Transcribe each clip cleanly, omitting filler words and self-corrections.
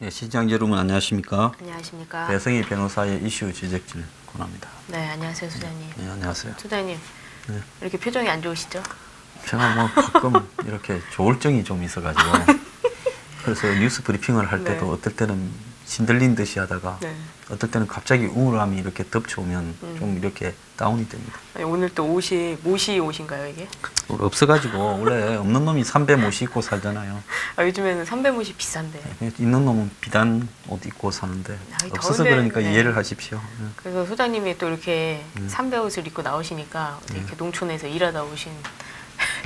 예, 시청자 여러분 안녕하십니까? 안녕하십니까? 배성희 변호사의 이슈 지적질 권합니다. 네, 안녕하세요, 소장님. 네, 안녕하세요. 소장님, 네. 이렇게 표정이 안 좋으시죠? 제가 뭐 가끔 이렇게 조울증이 좀 있어가지고 그래서 뉴스 브리핑을 할 때도 네. 어떨 때는 신들린 듯이 하다가 네. 어떨 때는 갑자기 우울함이 이렇게 덮쳐오면 좀 이렇게 다운이 됩니다. 아니, 오늘 또 모시 옷인가요, 이게? 없어가지고 원래 없는 놈이 삼배 못이 입고 살잖아요. 아, 요즘에는 삼배못이 비싼데. 있는 놈은 비단 옷 입고 사는데 아이, 없어서 더운데, 그러니까 네. 이해를 하십시오. 네. 그래서 소장님이 또 이렇게 삼배옷을 입고 나오시니까 이렇게 농촌에서 일하다 오신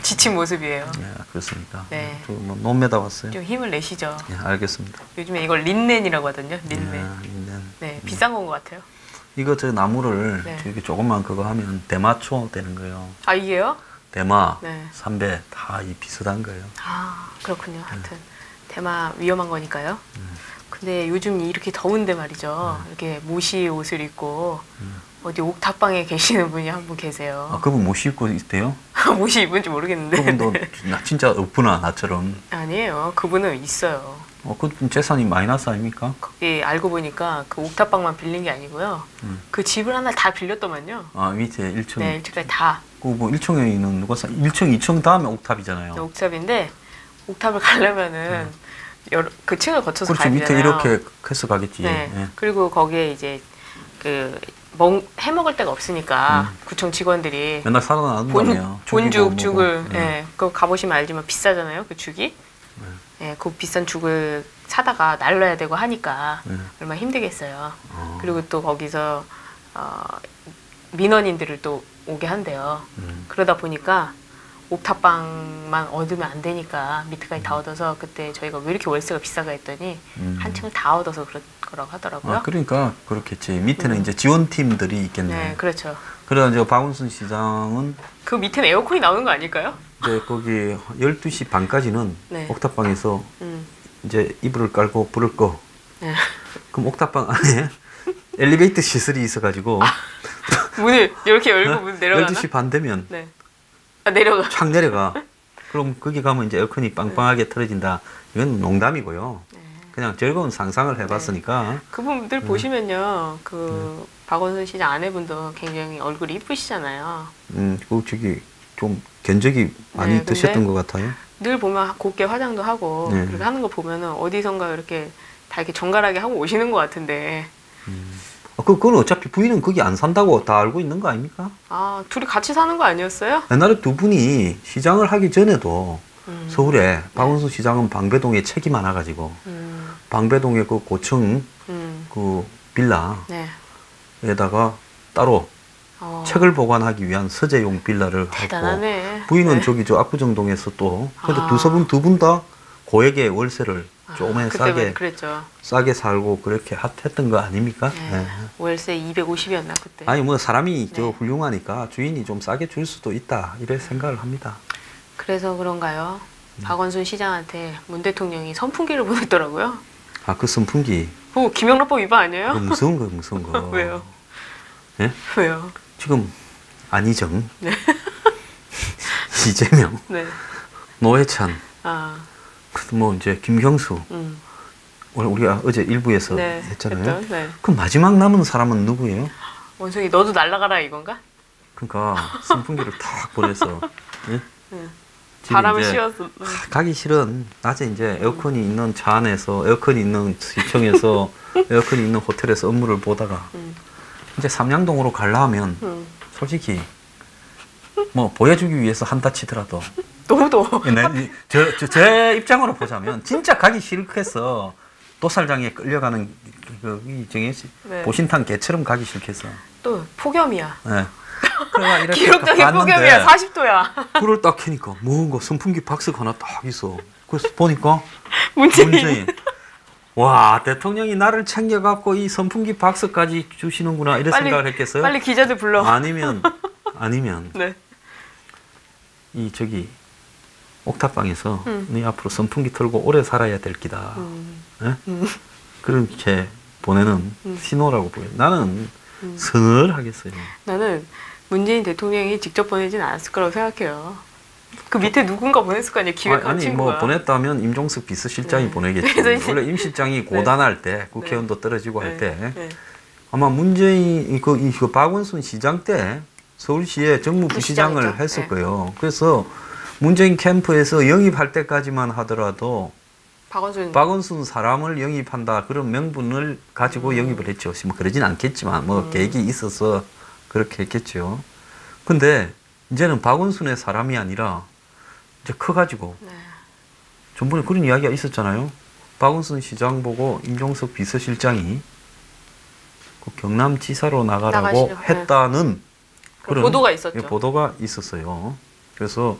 지친 모습이에요. 네, 그렇습니까? 네. 뭐 논매다 왔어요. 좀 힘을 내시죠. 네, 알겠습니다. 요즘에 이걸 린넨이라고 하거든요, 린넨. 린넨. 네, 비싼 건 것 같아요. 이거 저 나무를 네. 이렇게 조금만 그거 하면 대마초 되는 거예요. 아, 이게요? 대마, 네. 삼배 다 이 비슷한 거예요. 아, 그렇군요. 하여튼 대마 위험한 거니까요. 근데 요즘 이렇게 더운데 말이죠. 이렇게 모시 옷을 입고 어디 옥탑방에 계시는 분이 한 분 계세요. 아, 그분 못 입고 있대요? 모시 입은지 모르겠는데. 그분도 진짜 없구나 나처럼. 아니에요. 그분은 있어요. 그분 재산이 마이너스 아닙니까? 거기 알고 보니까 그 옥탑방만 빌린 게 아니고요. 그 집을 하나 다 빌렸더만요. 아, 밑에 1층. 네, 1층까지 다. 그뭐 1층에 있는 누가 1층, 2층 다음에 옥탑이잖아요. 옥탑인데 옥탑을 가려면은 그 층을 거쳐서 그렇죠. 가야 밑에 되잖아요. 이렇게 해서 가겠지. 네. 예. 그리고 거기에 이제 해먹을 데가 없으니까 구청 직원들이 맨날 살아나는 거 아니에요. 죽을, 네. 예, 그거 가보시면 알지만 비싸잖아요, 그 죽이. 예, 그 비싼 죽을 사다가 날라야 되고 하니까 얼마나 힘들겠어요. 그리고 또 거기서 민원인들을 또 오게 한대요. 그러다 보니까 옥탑방만 얻으면 안 되니까 밑에까지 다 얻어서 그때 저희가 왜 이렇게 월세가 비싸가 했더니 한 층을 다 얻어서 그런 거라고 하더라고요. 아, 그러니까 그렇겠지. 밑에는 이제 지원팀들이 있겠네. 네, 그렇죠. 그래서 이제 박원순 시장은 그 밑에는 에어컨이 나오는 거 아닐까요? 이제 거기 12시 반까지는 네. 옥탑방에서 음. 이제 이불을 깔고 불을 꺼. 네. 그럼 옥탑방 안에 엘리베이터 시설이 있어가지고 문을 이렇게 열고 문 내려가나? 12시 반 되면 네. 아, 내려가. 착 내려가. 그럼 거기 가면 이제 에어컨이 빵빵하게 틀어진다. 이건 농담이고요. 그냥 즐거운 상상을 해봤으니까. 그분들 보시면요, 그 박원순 시장 아내분도 굉장히 얼굴이 이쁘시잖아요. 그 저기 좀 견적이 많이 네, 드셨던 것 같아요. 늘 보면 곱게 화장도 하고 네. 그렇게 하는 거 보면은 어디선가 이렇게 다 이렇게 정갈하게 하고 오시는 것 같은데. 그건 어차피 부인은 거기 안 산다고 다 알고 있는 거 아닙니까? 아, 둘이 같이 사는 거 아니었어요? 옛날에 두 분이 시장을 하기 전에도 서울에 박원순 시장은 방배동에 책이 많아가지고 방배동의 그 고층 그 네. 빌라에다가 따로 책을 보관하기 위한 서재용 빌라를 대단하네. 했고 부인은 네. 저기 저 압구정동에서 또 근데 두 분 다 고액의 월세를 조금에 그때만 그랬죠. 싸게 살고 그렇게 했던 거 아닙니까? 네. 네. 월세 250이었나 그때. 아니 뭐 사람이 저 네. 훌륭하니까 주인이 좀 싸게 줄 수도 있다 이래 생각을 합니다. 그래서 그런가요? 박원순 시장한테 문 대통령이 선풍기를 보냈더라고요. 아, 그 선풍기 김영란법 위반 아니에요? 그거 무서운 거 무서운 거. 왜요? 예? 왜요? 지금 안희정, 네. 이재명, 네. 노회찬, 아, 뭐 이제 김경수 오늘 우리가 어제 일부에서 네. 했잖아요. 했던, 네. 그럼 마지막 남은 사람은 누구예요? 원숭이 너도 날아가라 이건가? 그러니까 선풍기를 탁 보내서 예? 집에 바람을 이제 씌워서. 가기 싫은 낮에 이제 에어컨이 있는 차 안에서 에어컨이 있는 시청에서 에어컨이 있는 호텔에서 업무를 보다가 이제 삼양동으로 가려 하면 솔직히 뭐 보여주기 위해서 한다 치더라도 너무 더워. 제 입장으로 보자면 진짜 가기 싫겠어. 도살장에 끌려가는 그 정해지 네. 보신탕 개처럼 가기 싫겠어. 또 폭염이야. 네. 그래가 이렇게 기록적인 봤는데 폭염이야. 40도야. 불을 딱 켜니까 뭔가 선풍기 박스가 하나 딱 있어. 그래서 보니까 문재인. 와, 대통령이 나를 챙겨갖고 이 선풍기 박스까지 주시는구나 이런 생각을 했겠어요? 빨리 기자들 불러. 아니면 네. 이 저기 옥탑방에서 네 앞으로 선풍기 틀고 오래 살아야 될 기다. 예? 그렇게 보내는 신호라고 보여. 나는 서늘하겠어요. 나는 문재인 대통령이 직접 보내진 않았을 거라고 생각해요. 그 밑에 누군가 보냈을 거 아니에요. 기획한 아니 친구가. 뭐 보냈다면 임종석 비서실장이 네. 보내겠지. 그래서 이제- 원래 임 실장이 고단할 때 국회의원도 떨어지고 할 때 네. 아마 문재인 그 박원순 시장 때 서울시에 정무부시장을 부시장이죠. 했을 네. 거예요. 그래서 문재인 캠프에서 영입할 때까지만 하더라도 박원순 사람을 영입한다 그런 명분을 가지고 영입을 했죠. 뭐 그러진 않겠지만 뭐 계획이 있어서 그렇게 했겠죠. 근데 이제는 박원순의 사람이 아니라 이제 커가지고 네. 전번에 그런 이야기가 있었잖아요. 박원순 시장 보고 임종석 비서실장이 그 경남지사로 나가라고 나가시죠. 했다는 그런 보도가 있었죠. 예, 보도가 있었어요. 그래서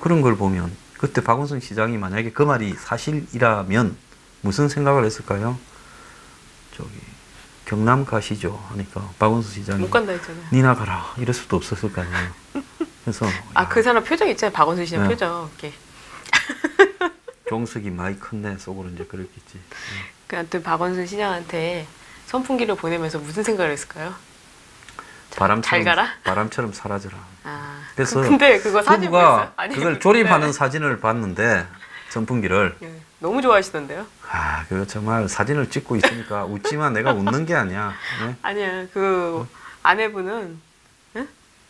그런 걸 보면 그때 박원순 시장이 만약에 그 말이 사실이라면 무슨 생각을 했을까요? 저기 경남 가시죠 하니까 박원순 시장이 못 간다 했잖아요. 니나 가라 이럴 수도 없었을 거 아니에요. 그래서 그 사람 표정 있잖아요. 박원순 시장 네. 표정. 이렇게. 종석이 많이 컸네 속으로 이제 그랬겠지. 그한테 박원순 시장한테 선풍기를 보내면서 무슨 생각을 했을까요? 바람처럼, 잘 가라? 바람처럼 사라져라. 아, 그래서 근데 그거 사진 보였어요? 부부가 아니, 그걸 조립하는 네. 사진을 봤는데 선풍기를 예, 너무 좋아하시던데요? 그거 정말 사진을 찍고 있으니까 웃지만 내가 웃는 게 아니야. 네? 아니야, 그 아내분은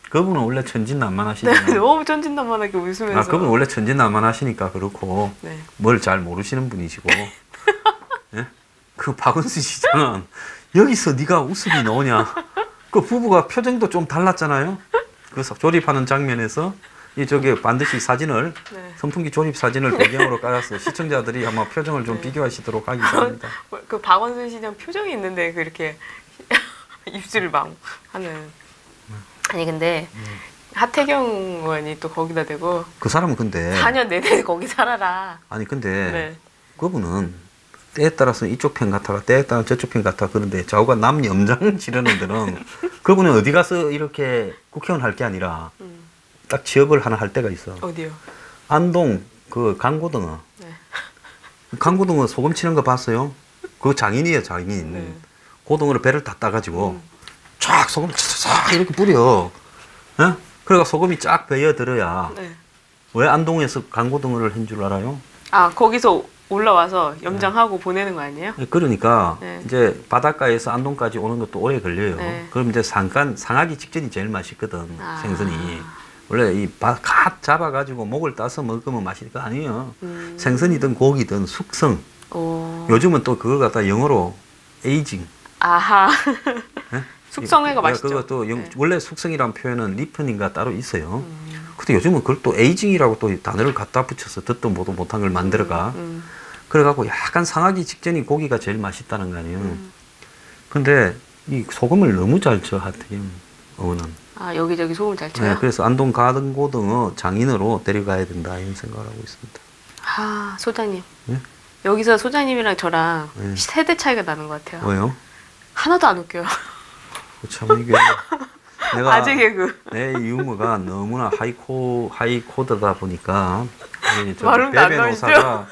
그분은 원래 천진난만하시잖아요. 너무 천진난만하게 웃으면서. 그분 원래 천진난만하시니까 그렇고 네. 뭘 잘 모르시는 분이시고. 예? 그 박원순 시장은 여기서 네가 웃음이 나오냐? 그 부부가 표정도 좀 달랐잖아요. 그 조립하는 장면에서 저게 반드시 사진을 네. 선풍기 조립 사진을 배경으로 깔아서 시청자들이 아마 표정을 좀 비교하시도록 하기 바랍니다. 그 박원순 시장 표정이 있는데 그렇게 입술을 막 하는. 아니 근데 하태경 의원이 또 거기다 대고 그 사람은 근데 4년 내내 거기 살아라. 아니 근데 네. 그분은 때에 따라서 이쪽 편 같다가 때에 따라 저쪽 편 같다 그런데 좌우가 남염장 지르는 데는 그분은 어디 가서 이렇게 국회의원 할 게 아니라 딱 취업을 하나 할 때가 있어. 어디요? 안동 그 강고등어. 네. 강고등어 소금 치는 거 봤어요? 그거 장인이에요 장인. 네. 고등어를 배를 다 따가지고 쫙 소금 쫙 이렇게 뿌려. 예? 그래가 소금이 쫙 배어 들어야 네. 왜 안동에서 강고등어를 한 줄 알아요? 아 거기서 올라와서 염장하고 보내는 거 아니에요? 그러니까 네. 이제 바닷가에서 안동까지 오는 것도 오래 걸려요. 네. 그럼 이제 잠깐 상하기 직전이 제일 맛있거든. 아. 생선이. 원래 갓 잡아가지고 목을 따서 먹으면 맛있는 거 아니에요. 생선이든 고기든 숙성. 오. 요즘은 또 그걸 갖다 영어로 에이징. 아하. 예? 숙성회가 맛있죠. 그것도 네. 원래 숙성이란 표현은 리프닝가 따로 있어요. 근데 요즘은 그걸 또 에이징이라고 또 단어를 갖다 붙여서 듣도 보도 못한 걸 만들어가. 그래갖고 약간 상하기 직전이 고기가 제일 맛있다는 거 아니에요. 근데 이 소금을 너무 잘 쳐 하태경 의원은. 아 여기저기 소금을 잘 쳐요? 네, 그래서 안동 가등고등어 장인으로 데려가야 된다 이런 생각을 하고 있습니다. 아 소장님. 네? 여기서 소장님이랑 저랑 네. 세대 차이가 나는 것 같아요. 왜요? 하나도 안 웃겨요. 참 이게 내가 아재 개그. 내 유머가 너무나 하이코드다 보니까 말음도 안 베베노사가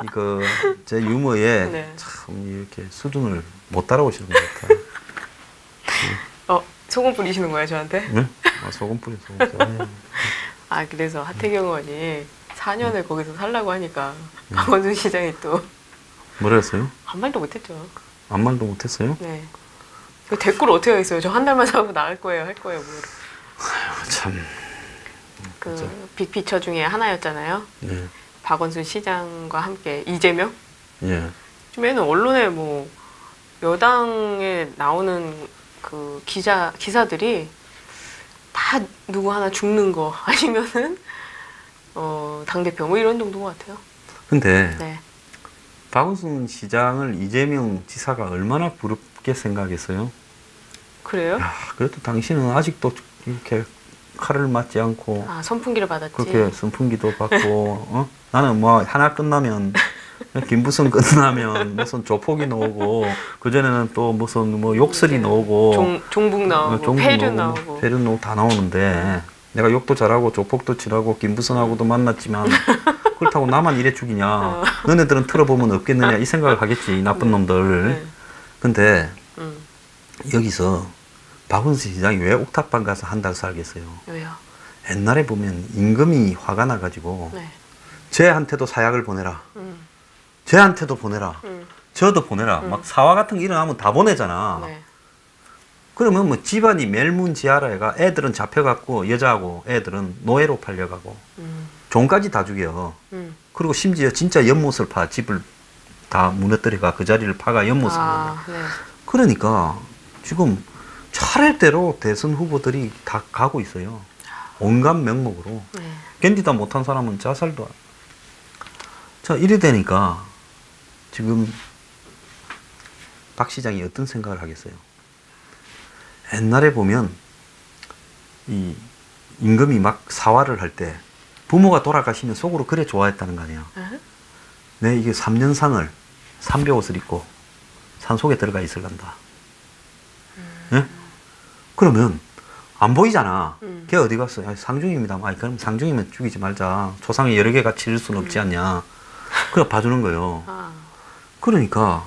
이거 제 유머에 네. 참 이렇게 수준을 못 따라오시는 것 같아요. 소금 뿌리시는 거예요 저한테? 네? 소금 뿌려 소금. 아 그래서 하태경 의원이 4년을 거기서 살라고 하니까 박원순 시장이 또 뭐라 했어요? 한 말도 못했죠. 아무 말도 못했어요? 네. 그 댓글 어떻게 하겠어요? 저 한 달만 살고 나갈 거예요, 할 거예요, 뭐. 참. 그 빅피처 중에 하나였잖아요. 예. 박원순 시장과 함께 이재명. 예. 요즘에는 언론에 뭐 여당에 나오는 그 기사들이 다 누구 하나 죽는 거 아니면은 당대표 뭐 이런 정도인 것 같아요. 근데 네. 박원순 시장을 이재명 지사가 얼마나 부럽게 생각했어요? 그래요? 야, 그래도 당신은 아직도 이렇게 칼을 맞지 않고 아 선풍기를 받았지. 그렇게 선풍기도 받고 나는 뭐 하나 끝나면 김부선 끝나면 무슨 조폭이 나오고 그 전에는 또 무슨 뭐 욕설이 나오고 종북 나오고 폐류 나오고 폐류 나오고 다 나오는데 내가 욕도 잘하고 조폭도 칠하고 김부선하고도 만났지만 그렇다고 나만 이래 죽이냐 너네들은 틀어보면 없겠느냐 이 생각을 하겠지 이 나쁜 놈들. 네. 근데 여기서 박원순 시장이 왜 옥탑방 가서 한 달 살겠어요? 왜요? 옛날에 보면 임금이 화가 나가지고 네. 쟤한테도 사약을 보내라. 음. 쟤한테도 보내라. 저도 보내라. 막 사화 같은 게 일어나면 다 보내잖아. 네. 그러면 뭐 집안이 멸문지하라 해가 애들은 잡혀갖고 여자하고 애들은 노예로 팔려가고 종까지 다 죽여. 그리고 심지어 진짜 연못을 파 집을 다 무너뜨려가 그 자리를 파가 연못을 파. 네. 그러니까 지금 차례대로 대선 후보들이 다 가고 있어요. 온갖 명목으로. 네. 견디다 못한 사람은 자살도 하고. 자, 이래 되니까 지금 박 시장이 어떤 생각을 하겠어요? 옛날에 보면 이 임금이 막 사활을 할 때 부모가 돌아가시면 속으로 그래 좋아했다는 거 아니야. 내 이게 3년상을 삼배옷을 입고 산속에 들어가 있을란다. 예? 그러면 안 보이잖아. 걔 어디 갔어? 야, 상중입니다. 아니, 그럼 상중이면 죽이지 말자. 초상에 여러 개가 치를 수는 없지 않냐. 그래 봐주는 거예요. 그러니까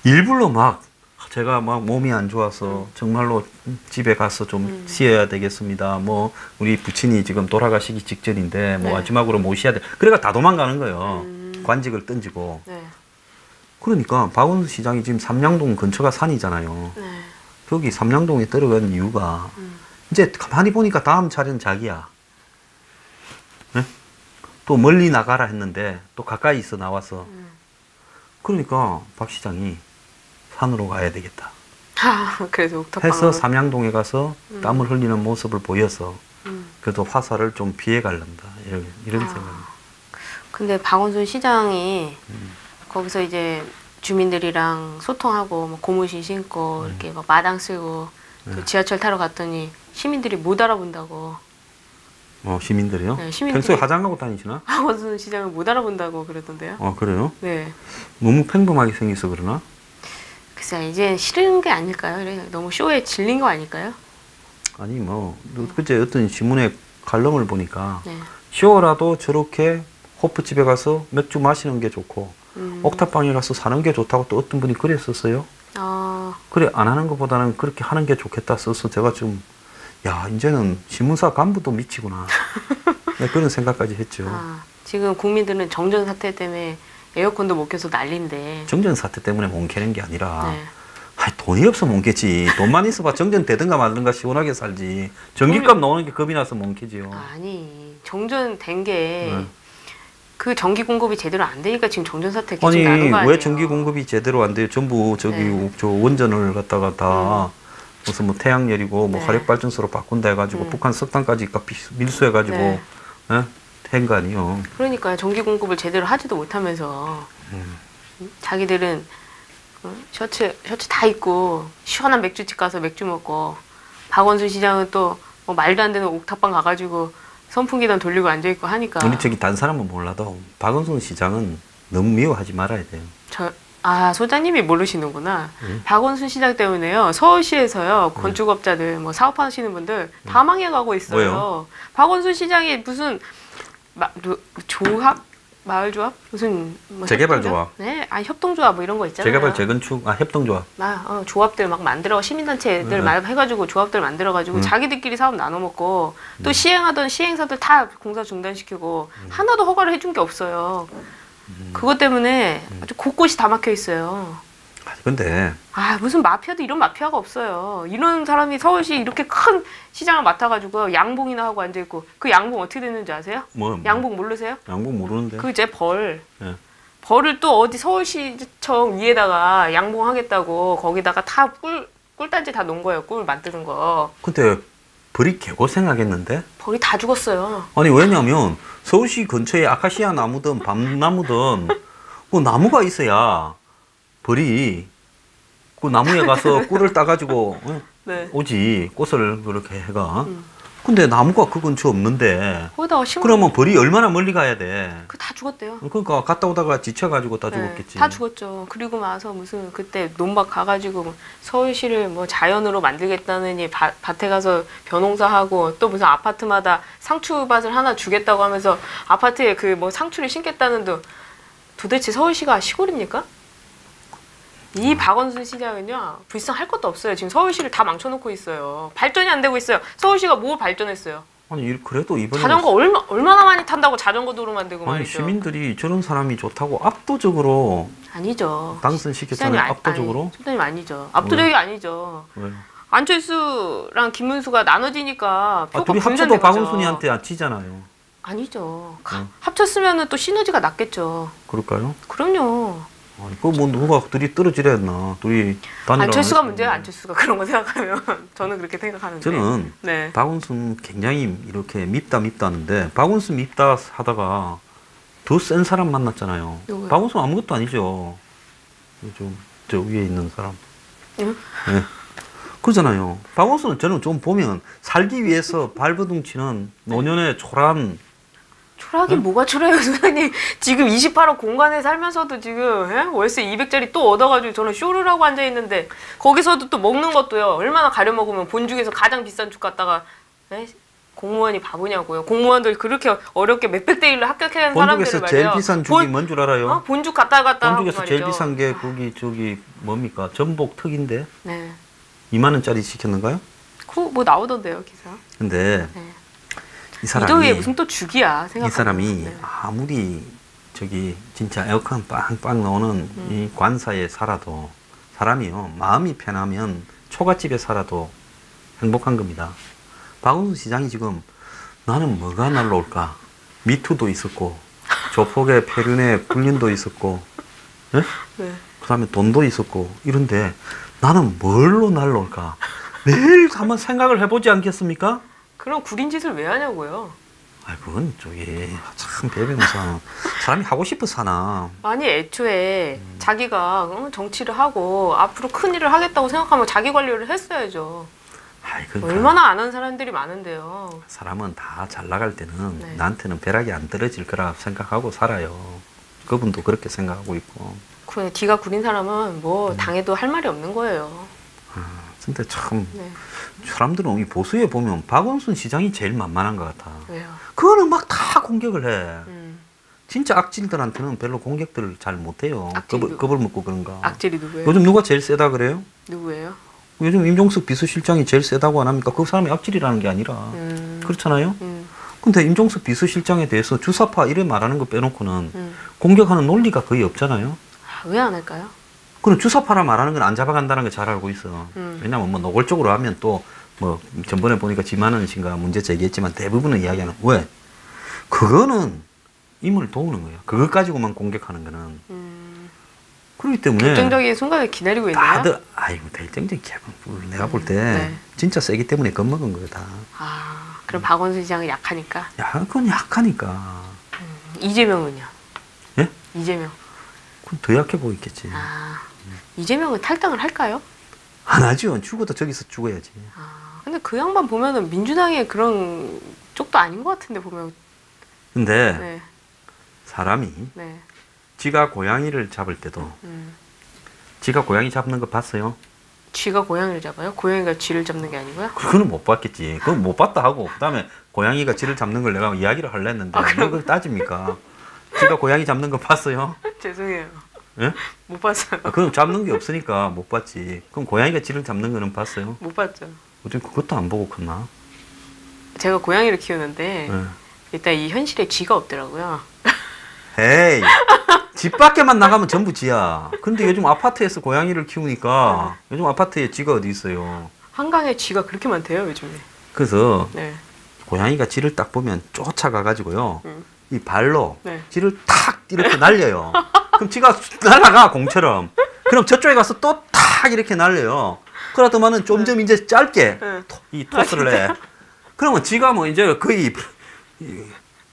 일부러 막 제가 막 몸이 안 좋아서 정말로 집에 가서 좀 쉬어야 되겠습니다. 뭐 우리 부친이 지금 돌아가시기 직전인데 뭐 네. 마지막으로 모셔야 돼. 그래가 다 도망가는 거예요. 관직을 던지고. 네. 그러니까 박원순 시장이 지금 삼양동 근처가 산이잖아요. 네. 거기 삼양동에 들어간 이유가 이제 가만히 보니까 다음 차례는 자기야. 네? 또 멀리 나가라 했는데 또 가까이 있어 나와서. 그러니까 박 시장이 산으로 가야 되겠다. 그래서 옥탑방 해서 삼양동에 가서 땀을 흘리는 모습을 보여서 그래도 화살을 좀 피해 갈란다. 이런 생각입니다. 근데 박원순 시장이 거기서 이제 주민들이랑 소통하고 뭐 고무신 신고 이렇게 막 마당 쓸고 또 지하철 타러 갔더니 시민들이 못 알아본다고. 시민들이요? 네, 시민들이- 평소에 화장하고 다니시나? 박원순 시장을 못 알아본다고 그러던데요. 그래요? 네. 너무 평범하게 생겨서 그러나? 글쎄 이제 싫은 게 아닐까요? 너무 쇼에 질린 거 아닐까요? 아니 뭐 그제 어떤 신문에 칼럼을 보니까 네. 쇼라도 저렇게 호프집에 가서 맥주 마시는 게 좋고 옥탑방에 가서 사는 게 좋다고 또 어떤 분이 그랬었어요. 그래 안 하는 것보다는 그렇게 하는 게 좋겠다 써서 제가 좀 야 이제는 신문사 간부도 미치구나. 네, 그런 생각까지 했죠. 지금 국민들은 정전 사태 때문에 에어컨도 못 켜서 난리인데. 정전 사태 때문에 못 캐는 게 아니라 네. 돈이 없어 못 캐지. 돈만 있어봐 정전 되든가 말든가 시원하게 살지. 전기값 나오는 게 겁이 나서 못 캐지요. 아니 정전된 게 네. 그 전기 공급이 제대로 안 되니까 지금 정전 사태 계속 아니 나는 거 아니에요? 왜 전기 공급이 제대로 안 돼요? 전부 저기 네. 저 원전을 갖다가 다 무슨 뭐 태양열이고 뭐 네. 화력 발전소로 바꾼다 해가지고 북한 석탄까지 밀수해가지고 네. 한 거 아니요? 그러니까요. 전기 공급을 제대로 하지도 못하면서 자기들은 셔츠 다 입고 시원한 맥주집 가서 맥주 먹고 박원순 시장은 또 뭐 말도 안 되는 옥탑방 가가지고 선풍기단 돌리고 앉아있고 하니까 우리 저기 단 사람은 몰라도 박원순 시장은 너무 미워하지 말아야 돼요. 소장님이 모르시는구나. 박원순 시장 때문에요. 서울시에서요. 건축업자들, 뭐 사업하시는 분들 다 망해가고 있어요. 왜요? 박원순 시장이 무슨 조합? 마을조합? 무슨 뭐 재개발조합. 네, 협동조합 뭐 이런 거 있잖아요. 재개발 재건축 협동조합. 조합들 막 만들어 시민단체들 말 해가지고 조합들 만들어가지고 자기들끼리 사업 나눠 먹고 또 시행하던 시행사들 다 공사 중단시키고 하나도 허가를 해준 게 없어요. 그것 때문에 아주 곳곳이 다 막혀 있어요. 근데 무슨 마피아도 이런 마피아가 없어요. 이런 사람이 서울시 이렇게 큰 시장을 맡아가지고 양봉이나 하고 앉아있고 그 양봉 어떻게 됐는지 아세요? 양봉 모르세요? 양봉 모르는데. 그제 벌. 예. 벌을 또 어디 서울시청 위에다가 양봉하겠다고 거기다가 다 꿀단지 다 놓은 거예요. 꿀 만드는 거. 근데 벌이 개고생하겠는데? 벌이 다 죽었어요. 아니 왜냐면 서울시 근처에 아카시아 나무든 밤나무든 그 나무가 있어야 벌이 그 나무에 가서 꿀을 따가지고 네. 오지. 꽃을 그렇게 해가. 근데 나무가 그 근처 없는데 거기다가 그러면 벌이 얼마나 멀리 가야 돼? 다 죽었대요. 그러니까 갔다 오다가 지쳐가지고 다 죽었겠지. 다 죽었죠. 그리고 나서 무슨 그때 논밭 가가지고 서울시를 뭐 자연으로 만들겠다느니 밭에 가서 벼농사하고 또 무슨 아파트마다 상추밭을 하나 주겠다고 하면서 아파트에 그 뭐 상추를 심겠다는데 도대체 서울시가 시골입니까? 이 박원순 시장은요 불쌍할 것도 없어요. 지금 서울시를 다 망쳐놓고 있어요. 발전이 안 되고 있어요. 서울시가 뭐 발전했어요? 아니 그래도 이번에 자전거 얼마나 많이 탄다고 자전거 도로 만들고 아니 말이죠. 시민들이 저런 사람이 좋다고 압도적으로 아니죠. 당선시켰잖아요. 압도적으로. 소장님 아니죠. 압도적이 아니죠. 왜요? 안철수랑 김문수가 나눠지니까 표가 둘이 분산된 합쳐도 거죠. 박원순이한테 지잖아요. 아니죠. 합쳤으면 또 시너지가 낫겠죠. 그럴까요? 그럼요. 아니 그뭐 누가 둘이 떨어지려 했나? 둘이 단일화 안철수가 문제야. 안철수가 그런 거 생각하면 저는 그렇게 생각하는데. 저는 네. 박원순 굉장히 이렇게 밉다 하는데 박원순 밉다 하다가 더 센 사람 만났잖아요. 누구요? 박원순 아무것도 아니죠. 요즘 저 위에 있는 사람. 응? 네. 그러잖아요. 박원순은 저는 좀 보면 살기 위해서 발버둥 치는 노년의 초라한 초라하긴 응? 뭐가 초라해요, 소장님. 지금 28억 공간에 살면서도 지금 월세 200짜리 또 얻어가지고 저는 쇼를 하고 앉아있는데 거기서도 또 먹는 것도요. 얼마나 가려먹으면 본중에서 가장 비싼 죽 갖다가 공무원이 바보냐고요. 공무원들 그렇게 어렵게 몇백 대 1로 합격하는 사람들을 본죽에서 말이에요. 제일 비싼 죽이 뭔 줄 알아요? 본죽 갔다 본죽에서 하고 제일 말이죠. 비싼 게 저기 뭡니까? 전복 턱인데 네. 2만 원짜리 시켰는가요? 뭐 나오던데요, 기사. 근데 네. 이 사람이 이더위에 무슨 또 죽이야 생각. 이 사람이 네. 아무리 저기 진짜 에어컨 빵빵 나오는 이 관사에 살아도 사람이요 마음이 편하면 초가집에 살아도 행복한 겁니다. 박원순 시장이 지금 나는 뭐가 날라올까? 미투도 있었고 조폭의 폐륜의 불륜도 있었고 예? 네. 그다음에 돈도 있었고 이런데 나는 뭘로 날라올까? 매일 한번 생각을 해보지 않겠습니까? 그럼 구린 짓을 왜 하냐고요. 아, 그건 저기 참 배변호사 사람이 하고 싶어서 하나. 아니 애초에 자기가 정치를 하고 앞으로 큰 일을 하겠다고 생각하면 자기 관리를 했어야죠. 아이, 그러니까 얼마나 안 한 사람들이 많은데요. 사람은 다 잘 나갈 때는 네. 나한테는 벼락이 안 떨어질 거라 생각하고 살아요. 그분도 그렇게 생각하고 있고. 그 뒤가 구린 사람은 뭐 당해도 할 말이 없는 거예요. 근데 참 네. 사람들은 이 보수에 보면 박원순 시장이 제일 만만한 것 같아. 왜요? 그거는 막 다 공격을 해. 음. 진짜 악질들한테는 별로 공격들을 잘 못해요. 악질이 겁을 먹고 그런가. 악질이 누구예요? 요즘 누가 제일 세다 그래요? 누구예요? 요즘 임종석 비서실장이 제일 세다고 안 합니까? 그 사람이 악질이라는 게 아니라. 그렇잖아요? 근데 임종석 비서실장에 대해서 주사파 이래 말하는 거 빼놓고는 공격하는 논리가 거의 없잖아요? 왜 안 할까요? 그럼 주사파라 말하는 건 안 잡아간다는 걸 잘 알고 있어. 왜냐면 뭐 노골적으로 하면 또 뭐 전번에 보니까 지만원 씨가 문제 제기했지만 대부분은 이야기하는 왜? 그거는 임을 도우는 거야. 그것 가지고만 공격하는 거는. 그렇기 때문에 결정적인 순간을 기다리고 있나요? 다들 아이고 결정적인 개발 내가 볼 때 네. 진짜 세기 때문에 겁먹은 거다. 아, 그럼 박원순 시장은 약하니까. 야, 그건 약하니까. 이재명은요? 예? 이재명. 그건 더 약해 보이겠지. 아, 이재명은 탈당을 할까요? 안 하죠. 죽어도 저기서 죽어야지. 아, 근데 그 양반 보면은 민주당의 그런 쪽도 아닌 것 같은데 보면. 근데 네, 사람이 네. 지가 고양이를 잡을 때도 지가 고양이 잡는 거 봤어요? 쥐가 고양이를 잡아요? 고양이가 쥐를 잡는 게 아니고요? 그거는 못 봤겠지. 그건 못 봤다 하고 그다음에 고양이가 지를 잡는 걸 내가 이야기를 하려 했는데 뭐 그걸 따집니까? 지가 고양이 잡는 거 봤어요? 죄송해요. 예? 못 봤어요. 아, 그럼 잡는 게 없으니까 못 봤지. 그럼 고양이가 지를 잡는 거는 봤어요? 못 봤죠. 어쩜 그것도 안 보고 컸나? 제가 고양이를 키우는데 예. 일단 이 현실에 쥐가 없더라고요. 에이, 집 밖에만 나가면 전부 쥐야. 근데 요즘 아파트에서 고양이를 키우니까 요즘 아파트에 쥐가 어디 있어요. 한강에 쥐가 그렇게 많대요 요즘에. 그래서 네. 고양이가 쥐를 딱 보면 쫓아가가지고요. 이 발로 네. 쥐를 탁 이렇게 날려요. 그럼 쥐가 날아가 공처럼. 그럼 저쪽에 가서 또 탁 이렇게 날려요. 그러더만은 점점 이제 짧게 네. 이 토스를 해. 그러면 쥐가 뭐 이제 거의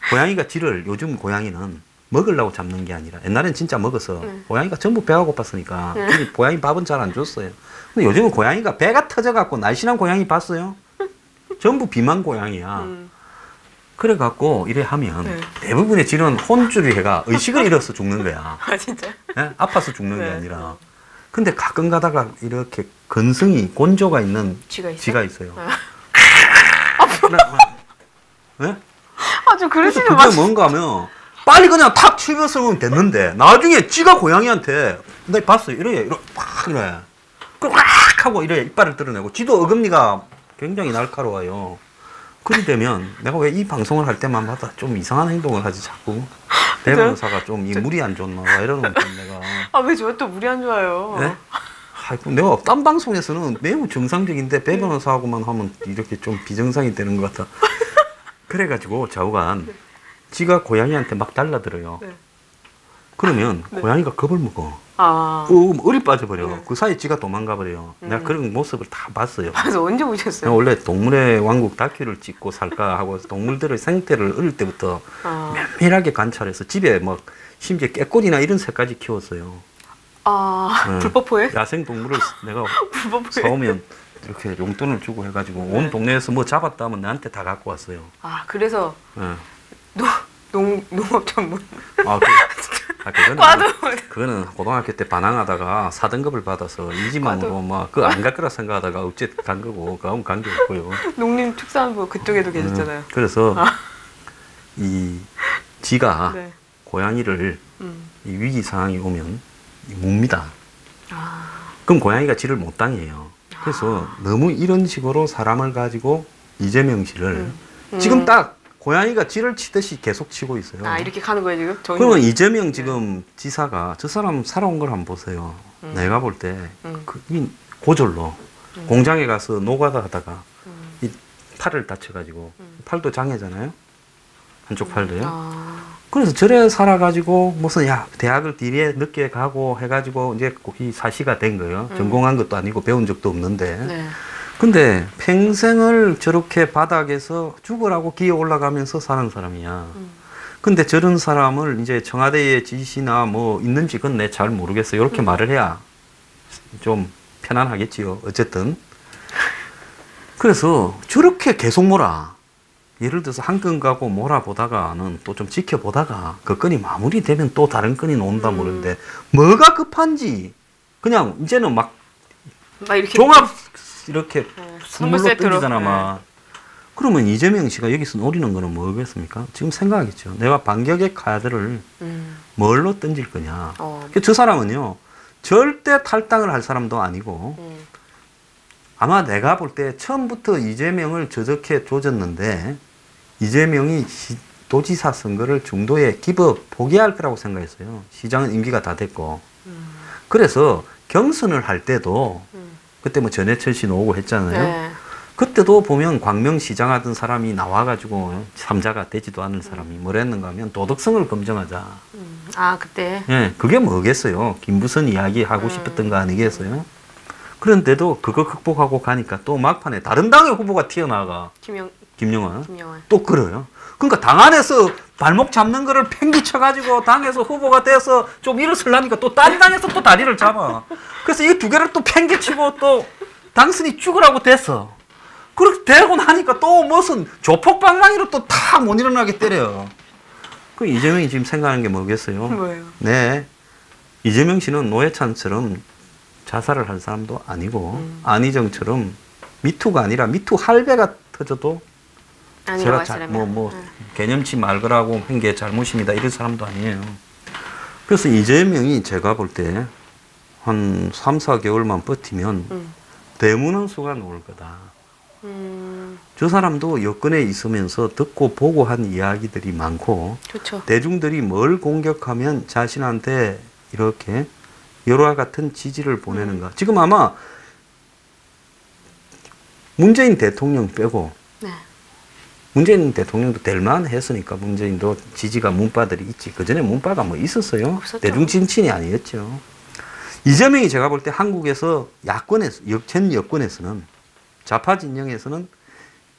고양이가 쥐를 요즘 고양이는 먹으려고 잡는 게 아니라 옛날엔 진짜 먹어서 고양이가 전부 배가 고팠으니까 근데 고양이 밥은 잘 안 줬어요. 근데 요즘은 고양이가 배가 터져갖고 날씬한 고양이 봤어요? 전부 비만 고양이야. 그래갖고 이래 하면 네. 대부분의 쥐는 혼줄이 해가 의식을 잃어서 죽는 거야. 아 진짜? 예? 아파서 죽는 게 네. 아니라. 근데 가끔 가다가 이렇게 건성이 곤조가 있는 쥐가 있어요? 쥐가 있어요. 예? 아좀 그래서 그러시는 그게 마세요. 뭔가 하면 빨리 그냥 탁 치면서 됐는데 나중에 쥐가 고양이한테 나 봤어요. 이래 팍 이래 꽉 하고 이래 이빨을 드러내고 쥐도 어금니가 굉장히 날카로워요. 그리 되면 내가 왜 이 방송을 할 때마다 좀 이상한 행동을 하지 자꾸 배 변호사가 좀 이 물이 안 좋나 봐 이러는 건 내가 아 왜 저 또 물이 안 좋아요? 네? 아이고 내가 딴 방송에서는 매우 정상적인데 배 변호사하고만 하면 이렇게 좀 비정상이 되는 것 같아. 그래가지고 좌우간 지가 고양이한테 막 달라들어요. 네. 그러면 네. 고양이가 겁을 먹어. 아. 어리 빠져버려. 네. 그 사이에 지가 도망가 버려요. 내가 그런 모습을 다 봤어요. 그래서 언제 보셨어요? 원래 동물의 왕국 다큐를 찍고 살까 하고 동물들의 생태를 어릴 때부터 면밀하게 관찰해서 집에 막 심지어 깨꼬리나 이런 새까지 키웠어요. 네. 불법포획? 야생 동물을 내가 불법포획? 사오면 이렇게 용돈을 주고 해가지고 온 동네에서 뭐 잡았다 하면 나한테 다 갖고 왔어요. 아 그래서 네. 농업 전문. 그거는 고등학교 때 반항하다가 4등급을 받아서 이지망으로 막 그거 안 갈 거라 생각하다가 어째 간 거고 그건 관계 없고요. 농림축산부 그쪽에도 계셨잖아요. 그래서 이 지가 네. 고양이를 이 위기 상황이 오면 묵니다. 그럼 고양이가 지를 못 당해요. 그래서 너무 이런 식으로 사람을 가지고 이재명 씨를 지금 딱 고양이가 지를 치듯이 계속 치고 있어요. 아 이렇게 가는 거예요 지금? 그러면 이재명 지금 지사가 저 사람 살아온 걸 한번 보세요. 내가 볼 때 고졸로 공장에 가서 노가다 하다가 이 팔을 다쳐가지고 팔도 장애잖아요. 한쪽 팔도요. 그래서 저래 살아가지고 무슨 야 대학을 뒤에 늦게 가고 해가지고 이제 거기 사시가 된 거예요. 전공한 것도 아니고 배운 적도 없는데. 네. 근데 평생을 저렇게 바닥에서 죽으라고 기어 올라가면서 사는 사람이야. 근데 저런 사람을 이제 청와대의 지시나 뭐 있는지 그건 내 잘 모르겠어요. 이렇게 말을 해야 좀 편안하겠지요. 어쨌든. 그래서 저렇게 계속 몰아. 예를 들어서 한 건 가고 몰아보다가는 또 좀 지켜보다가 그 건이 마무리되면 또 다른 건이 나온다 모르는데 뭐가 급한지 그냥 이제는 막 이렇게 종합 이렇게 선물 선물로 세트로. 던지잖아 막. 그러면 이재명 씨가 여기서 노리는 거는 뭐겠습니까? 지금 생각하겠죠. 내가 반격의 카드를 뭘로 던질 거냐. 저 사람은요 절대 탈당을 할 사람도 아니고 아마 내가 볼 때 처음부터 이재명을 저렇게 조졌는데 이재명이 도지사 선거를 중도에 포기할 거라고 생각했어요. 시장은 임기가 다 됐고. 그래서 경선을 할 때도 그때 뭐 전해철 씨 나오고 했잖아요. 네. 그때도 보면 광명시장 하던 사람이 나와가지고 삼자가 되지도 않은 사람이 뭘 했는가 하면 도덕성을 검증하자. 아 그때. 예, 그게 뭐겠어요. 김부선 이야기 하고 싶었던 거 아니겠어요? 그런데도 그거 극복하고 가니까 또 막판에 다른 당의 후보가 튀어나가. 김영환. 또 그래요. 그러니까 당 안에서 발목 잡는 거를 팽기쳐가지고 당에서 후보가 돼서 좀 일어서려니까 또 다른 당에서 또 다리를 잡아. 그래서 이 두 개를 또 팽기치고 또 당선이 죽으라고 됐어. 그렇게 되고 나니까 또 무슨 조폭방망이로 또 탁 못 일어나게 때려요. 그 이재명이 지금 생각하는 게 뭐겠어요? 뭐예요? 네. 이재명 씨는 노회찬처럼 자살을 할 사람도 아니고 안희정처럼 미투가 아니라 미투 할배가 터져도 제가 개념치 말거라고 한 게 잘못입니다. 이런 사람도 아니에요. 그래서 이재명이 제가 볼 때 한 3, 4개월만 버티면 대무는 수가 나올 거다. 저 사람도 여권에 있으면서 듣고 보고 한 이야기들이 많고 그쵸. 대중들이 뭘 공격하면 자신한테 이렇게 여러와 같은 지지를 보내는가. 지금 아마 문재인 대통령 빼고 네. 문재인 대통령도 될만 했으니까 문재인도 지지가 문바들이 있지. 그전에 문바가 뭐 있었어요. 없었죠. 대중 진친이 아니었죠. 이재명이 제가 볼 때 한국에서 전 여권에서는 좌파 진영에서는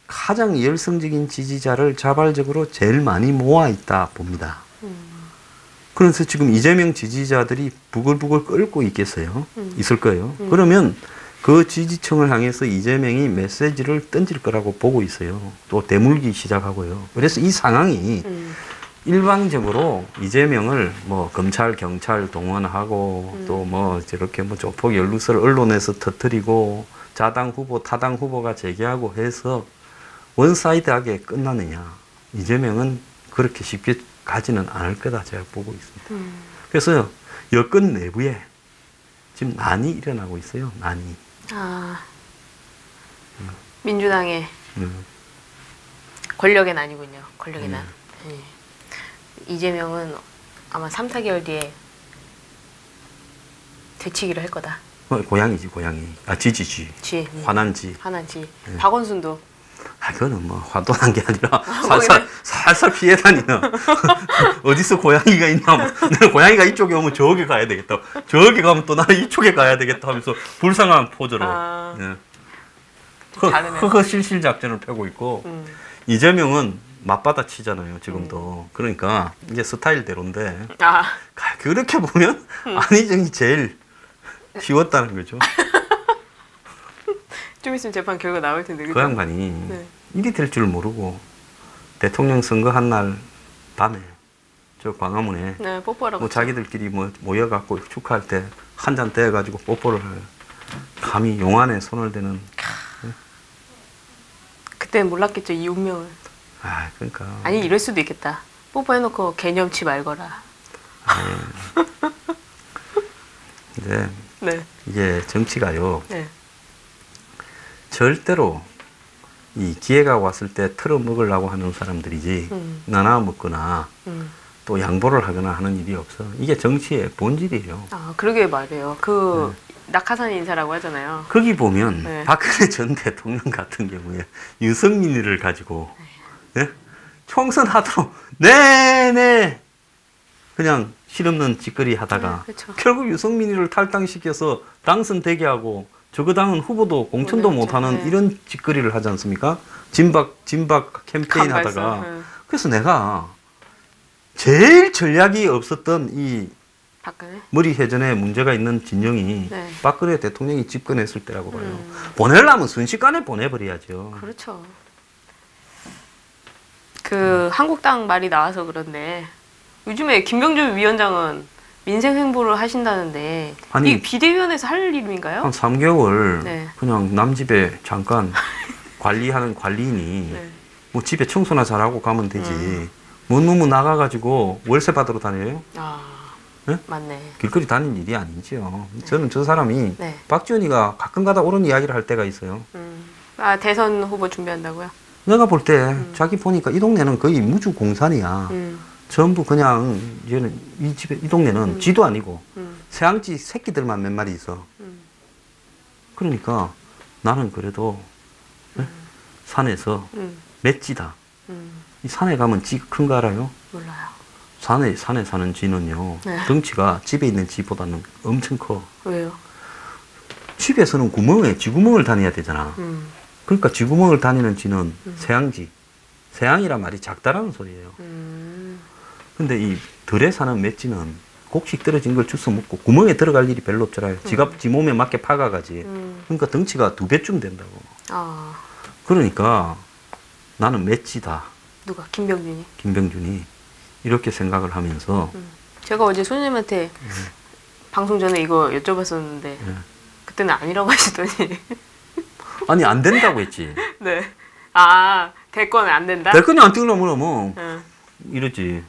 가장 열성적인 지지자를 자발적으로 제일 많이 모아 있다 봅니다. 그래서 지금 이재명 지지자들이 부글부글 끓고 있겠어요. 있을 거예요. 그러면 그 지지층을 향해서 이재명이 메시지를 던질 거라고 보고 있어요. 또 대물기 시작하고요. 그래서 이 상황이 일방적으로 이재명을 뭐 검찰, 경찰 동원하고 또 뭐 저렇게 뭐 조폭 연루설 언론에서 터뜨리고 자당 후보, 타당 후보가 제기하고 해서 원사이드하게 끝나느냐. 이재명은 그렇게 쉽게 가지는 않을 거다 제가 보고 있습니다. 그래서 여권 내부에 지금 난이 일어나고 있어요. 난이. 민주당에. 권력의 난이군요. 권력의 난. 예. 이재명은 아마 3, 4개월 뒤에 되치기를 할 거다. 고양이지 고양이. 아 지지지. 지. 화난지. 화난지. 박원순도. 아 그거는 뭐 화도난 게 아니라 살살 피해 다니는. 어디서 고양이가 있나? 내가 고양이가 이쪽에 오면 저기 가야 되겠다. 저기 가면 또 나는 이쪽에 가야 되겠다 하면서 불쌍한 포즈로. 예. 그거 실실 작전을 펴고 있고 이재명은 맞받아 치잖아요 지금도. 그러니까 이제 스타일대로인데 그렇게 보면 안희정이 제일 쉬웠다는 거죠. 좀 있으면 재판 결과 나올 텐데. 그죠? 그 양반이 일이 될 줄 모르고 대통령 선거한 날 밤에 저 광화문에 뽀뽀하라고 뭐 자기들끼리 뭐 모여갖고 축하할 때 한 잔 떼어가지고 뽀뽀를 할. 감히 용안에 손을 대는. 그때는 몰랐겠죠 이 운명을. 아 그러니까. 아니 이럴 수도 있겠다. 뽀뽀해놓고 개념치 말거라. 근데 이게 정치가요. 절대로 이 기회가 왔을 때 틀어 먹으려고 하는 사람들이지 나눠 먹거나 또 양보를 하거나 하는 일이 없어. 이게 정치의 본질이에요. 아 그러게 말이에요. 그 낙하산 인사라고 하잖아요. 거기 보면 박근혜 전 대통령 같은 경우에 유승민이를 가지고 총선 하도록 내내 그냥 실없는 짓거리 하다가 결국 유승민이를 탈당시켜서 당선되게 하고 저거 당은 후보도 공천도 못하는 이런 짓거리를 하지 않습니까? 진박 캠페인 하다가. 그래서 내가 제일 전략이 없었던 이 박근혜? 머리 회전에 문제가 있는 진영이 박근혜 대통령이 집권했을 때라고 봐요. 보내려면 순식간에 보내버려야죠. 그렇죠. 그 한국당 말이 나와서 그런데 요즘에 김병준 위원장은 민생 행보를 하신다는데 아니, 이 비대위원회에서 할 일인가요? 한 3개월 그냥 남 집에 잠깐 관리하는 관리인이 뭐 집에 청소나 잘하고 가면 되지. 뭐 너무 나가가지고 월세 받으러 다녀요? 맞네. 길거리 다니는 일이 아니죠. 저는 저 사람이 박지원이가 가끔가다 옳은 이야기를 할 때가 있어요. 아 대선 후보 준비한다고요? 내가 볼 때 자기 보니까 이 동네는 거의 무주공산이야. 전부 그냥 얘는 이 동네는 쥐도 아니고 새앙쥐 새끼들만 몇 마리 있어. 그러니까 나는 그래도 산에서 맷쥐다. 이 산에 가면 쥐 큰 거 알아요? 몰라요. 산에 사는 쥐는요. 덩치가 집에 있는 쥐보다는 엄청 커. 왜요? 집에서는 쥐구멍을 다녀야 되잖아. 그러니까 쥐구멍을 다니는 쥐는 새앙쥐. 새앙이란 말이 작다라는 소리예요. 근데 이 들에 사는 맷쥐는 곡식 떨어진 걸 주워 먹고 구멍에 들어갈 일이 별로 없잖아요. 지가 지 몸에 맞게 파가가지. 그러니까 덩치가 2배쯤 된다고. 그러니까 나는 맷쥐다. 누가? 김병준이? 김병준이 이렇게 생각을 하면서 제가 어제 손님한테 방송 전에 이거 여쭤봤었는데 그때는 아니라고 하시더니 아니 안 된다고 했지. 아 대권은 안 된다? 대권이 안 되려면 뭐 이러지.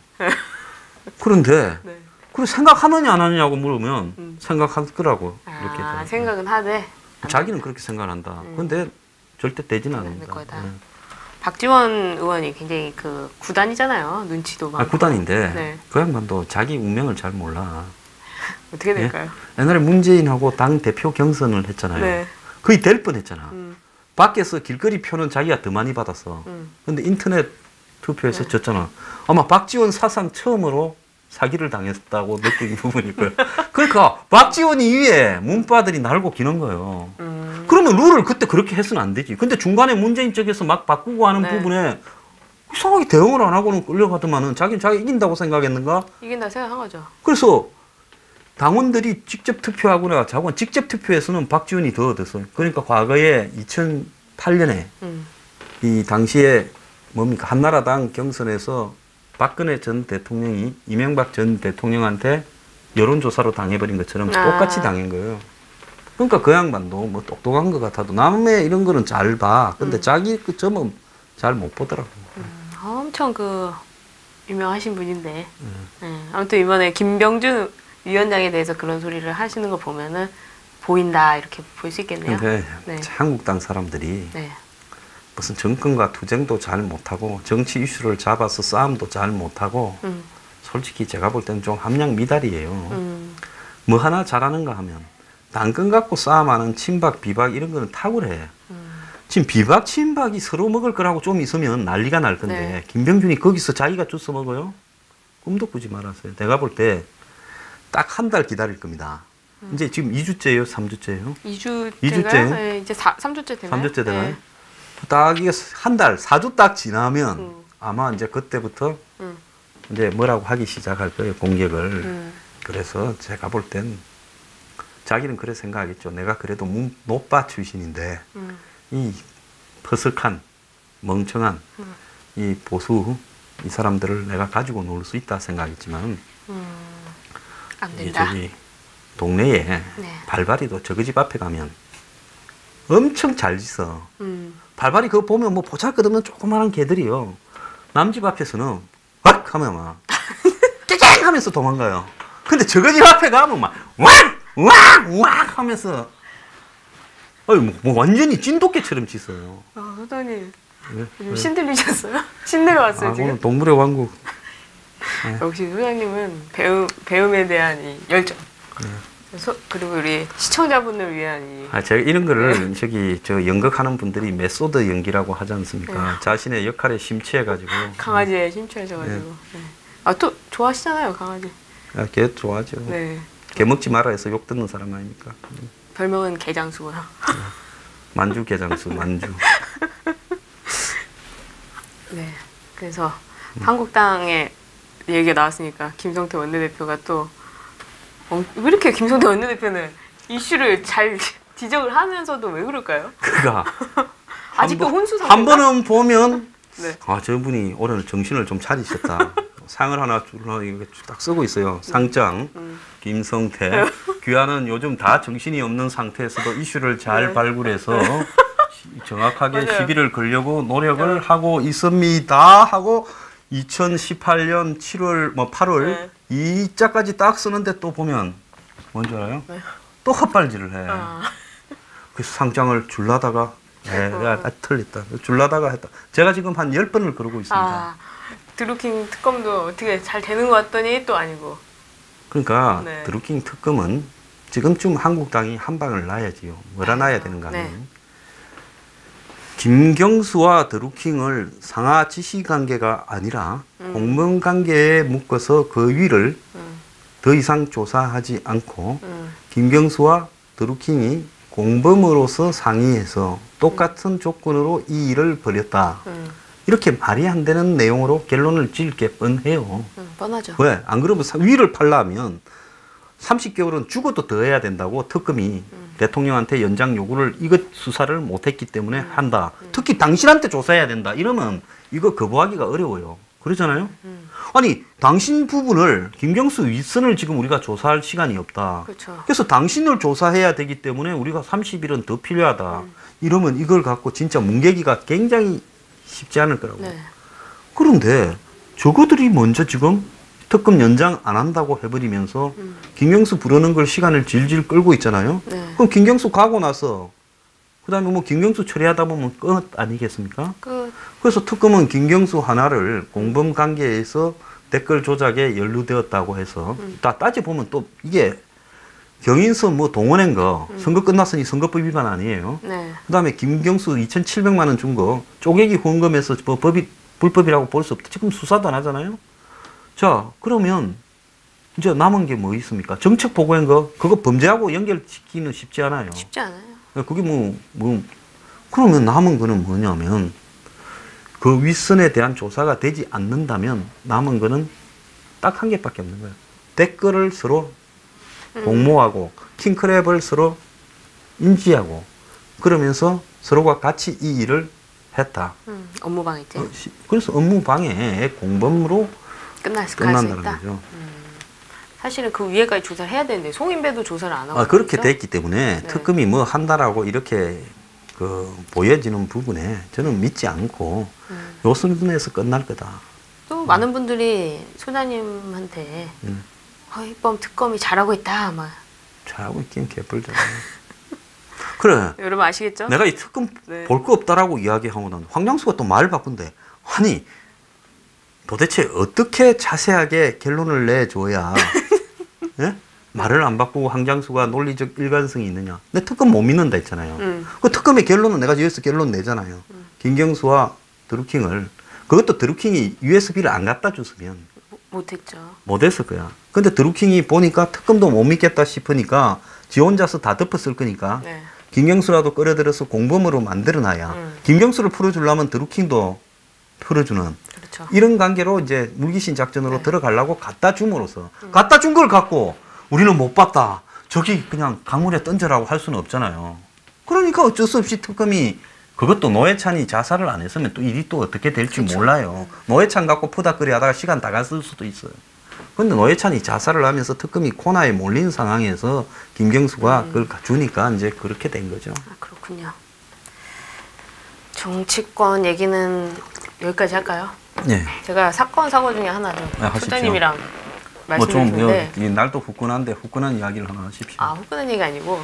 그런데 그래 생각하느냐 안 하느냐고 물으면 생각할 거라고 이렇게. 생각은 하되 자기는 그렇게 생각한다. 근데 절대 되지는 않는다. 박지원 의원이 굉장히 그 구단이잖아요. 눈치도 많고. 구단인데 그 양반도 자기 운명을 잘 몰라. 어떻게 될까요? 옛날에 문재인하고 당 대표 경선을 했잖아요. 거의 될 뻔했잖아. 밖에서 길거리 표는 자기가 더 많이 받았어. 근데 인터넷 투표에서 졌잖아. 아마 박지원 사상 처음으로 사기를 당했다고 느낀 부분일 거예요. 그러니까 박지원 이후에 문바들이 날고 기는 거예요. 그러면 룰을 그때 그렇게 해서는 안 되지. 근데 중간에 문재인 쪽에서 막 바꾸고 하는 부분에 이상하게 대응을 안 하고는 끌려가더만은 자기는 자기 이긴다고 생각했는가? 이긴다 생각한 거죠. 그래서 당원들이 직접 투표하거나 자고 직접 투표에서는 박지원이 더 얻었어요. 그러니까 과거에 2008년에 이 당시에 뭡니까 한나라당 경선에서 박근혜 전 대통령이 이명박 전 대통령한테 여론조사로 당해버린 것처럼 똑같이 당한 거예요. 그러니까 그 양반도 뭐 똑똑한 것 같아도 남의 이런 거는 잘 봐. 근데 자기 그 점은 잘 못 보더라고. 엄청 그 유명하신 분인데 아무튼 이번에 김병준 위원장에 대해서 그런 소리를 하시는 거 보면은 보인다 이렇게 볼 수 있겠네요. 근데 한국당 사람들이 무슨 정권과 투쟁도 잘 못하고 정치 이슈를 잡아서 싸움도 잘 못하고 솔직히 제가 볼 때는 좀 함량 미달이에요. 뭐 하나 잘하는가 하면 당근 갖고 싸움하는 친박, 비박 이런 거는 탁월해. 지금 비박, 친박이 서로 먹을 거라고 좀 있으면 난리가 날 건데 네. 김병준이 거기서 자기가 주워 먹어요? 꿈도 꾸지 말았어요. 내가 볼 때 딱 한 달 기다릴 겁니다. 이제 지금 2주째예요? 3주째예요? 2주째가요? 네, 이제 3주째 되나요? 3주째 되나요? 네. 딱 이게 한 달, 4주 딱 지나면 아마 이제 그때부터 이제 뭐라고 하기 시작할 거예요, 공격을. 그래서 제가 볼 땐 자기는 그래 생각하겠죠. 내가 그래도 노빠 출신인데 이 퍼석한, 멍청한 이 보수 이 사람들을 내가 가지고 놀 수 있다 생각했지만 안 된다. 저기 동네에 네. 발발이도 저그 집 앞에 가면 엄청 잘 짖어. 발발이 그거 보면 뭐 보잘것없는 조그마한 개들이요. 남 집 앞에서는 왁 하면 막 깨갱 하면서 도망가요. 근데 저거 집 앞에 가면 막 왁 하면서 뭐 완전히 찐도깨처럼 짖어요. 아, 소장님 왜? 좀 신들리셨어요? 신내려 왔어요 지금? 오늘 동물의 왕국. 역시 소장님은 배움에 대한 이 열정. 그리고 우리 시청자분을 위한 이 제가 이런 거를 저 연극하는 분들이 메소드 연기라고 하지 않습니까? 자신의 역할에 심취해가지고. 강아지에 심취하셔가지고. 네. 아, 또 좋아하시잖아요, 강아지. 걔 좋아하죠. 네. 개 먹지 마라 해서 욕 듣는 사람 아닙니까? 별명은 개장수고요. 만주 개장수, 만주. 네. 그래서 한국당의 얘기가 나왔으니까 김성태 원내대표가 또 왜 이렇게 김성태 원내대표는 이슈를 잘 지적을 하면서도 왜 그럴까요? 그가 아직도 혼수 상태인가? 한 번은 보면 네. 저분이 올해는 정신을 좀 차리셨다. 상을 하나 이렇게 딱 쓰고 있어요. 상장 김성태. 귀하는 요즘 다 정신이 없는 상태에서도 이슈를 잘 발굴해서 정확하게 맞아요. 시비를 걸려고 노력을 하고 있습니다. 하고 2018년 7월, 8월 이 자까지 딱 쓰는데 또 보면 뭔지 알아요? 또 헛발질을 해. 그래서 상장을 줄라다가 틀렸다. 줄라다가 했다. 제가 지금 한 10번을 그러고 있습니다. 드루킹 특검도 어떻게 잘 되는 것 같더니 또 아니고. 그러니까 드루킹 특검은 지금쯤 한국당이 한 방을 놔야지요. 뭐라 놔야 되는가 하면 김경수와 드루킹을 상하 지시 관계가 아니라 공무원 관계에 묶어서 그 위를 더 이상 조사하지 않고 김경수와 드루킹이 공범으로서 상의해서 똑같은 조건으로 이 일을 벌였다. 이렇게 말이 안 되는 내용으로 결론을 지을 게 뻔해요. 뻔하죠. 왜? 안 그러면 위를 팔려면 30개월은 죽어도 더 해야 된다고 특검이 대통령한테 연장 요구를 이것 수사를 못했기 때문에 한다. 특히 당신한테 조사해야 된다. 이러면 이거 거부하기가 어려워요. 그러잖아요. 아니 당신 부분을 김경수 윗선을 지금 우리가 조사할 시간이 없다. 그렇죠. 그래서 당신을 조사해야 되기 때문에 우리가 30일은 더 필요하다. 이러면 이걸 갖고 진짜 뭉개기가 굉장히 쉽지 않을 거라고. 그런데 저거들이 먼저 지금 특검 연장 안 한다고 해버리면서 김경수 부르는 걸 시간을 질질 끌고 있잖아요. 그럼 김경수 가고 나서 그다음에 뭐 김경수 처리하다 보면 끝 아니겠습니까? 그래서 특검은 김경수 하나를 공범 관계에서 댓글 조작에 연루되었다고 해서 다 따져보면 또 이게 경인선 뭐 동원한 거 선거 끝났으니 선거법 위반 아니에요. 그다음에 김경수 2,700만 원 준 거 쪼개기 후원금에서 뭐 법이 불법이라고 볼 수 없다. 지금 수사도 안 하잖아요. 자, 그러면 이제 남은 게 뭐 있습니까? 정책 보고한 거, 그거 범죄하고 연결시키기는 쉽지 않아요. 쉽지 않아요. 그게 그러면 남은 거는 뭐냐면, 그 윗선에 대한 조사가 되지 않는다면, 남은 거는 딱 한 개밖에 없는 거예요. 댓글을 서로 공모하고, 킹크랩을 서로 인지하고, 그러면서 서로가 같이 이 일을 했다. 업무방해죄. 그래서 업무방해 공범으로 끝난다는 거죠. 사실은 그 위에까지 조사를 해야 되는데 송인배도 조사를 안 하고 그렇게 됐기 때문에 특검이 뭐 한다라고 이렇게 보여지는 부분에 저는 믿지 않고 요 수준에서 끝날 거다. 또 많은 분들이 소장님한테 이번 특검이 잘하고 있다 막 잘하고 있긴 개뿔잖아요. 그래. 여러분 아시겠죠? 내가 이 특검 네. 볼 거 없다라고 이야기하고 난 황장수가 또 말 바꾼대. 아니 도대체 어떻게 자세하게 결론을 내줘야 예? 말을 안 바꾸고 황장수가 논리적 일관성이 있느냐. 내 특검 못 믿는다 했잖아요. 그 특검의 결론은 내가 여기서 결론 내잖아요. 김경수와 드루킹을 그것도 드루킹이 USB를 안 갖다 줬으면 못했죠. 못했을 거야. 근데 드루킹이 보니까 특검도 못 믿겠다 싶으니까 지 혼자서 다 덮었을 거니까 네. 김경수라도 끌어들여서 공범으로 만들어놔야 김경수를 풀어주려면 드루킹도 풀어주는 그렇죠. 이런 관계로 이제 물귀신 작전으로 들어가려고 갖다 줌으로써 갖다 준 걸 갖고 우리는 못 봤다. 저기 그냥 강물에 던져라고 할 수는 없잖아요. 그러니까 어쩔 수 없이 특검이 그것도 노회찬이 자살을 안 했으면 또 일이 또 어떻게 될지 그렇죠. 몰라요. 노회찬 갖고 푸닥거리 하다가 시간 다 갔을 수도 있어요. 근데 노회찬이 자살을 하면서 특검이 코너에 몰린 상황에서 김경수가 그걸 주니까 이제 그렇게 된 거죠. 아, 그렇군요. 정치권 얘기는 여기까지 할까요? 네. 제가 사건 사고 중에 하나를 하십시오. 소장님이랑 뭐좀 말씀드렸는데 날도 후끈한데 후끈한 이야기를 하나 하십시오. 아 후끈한 얘기가 아니고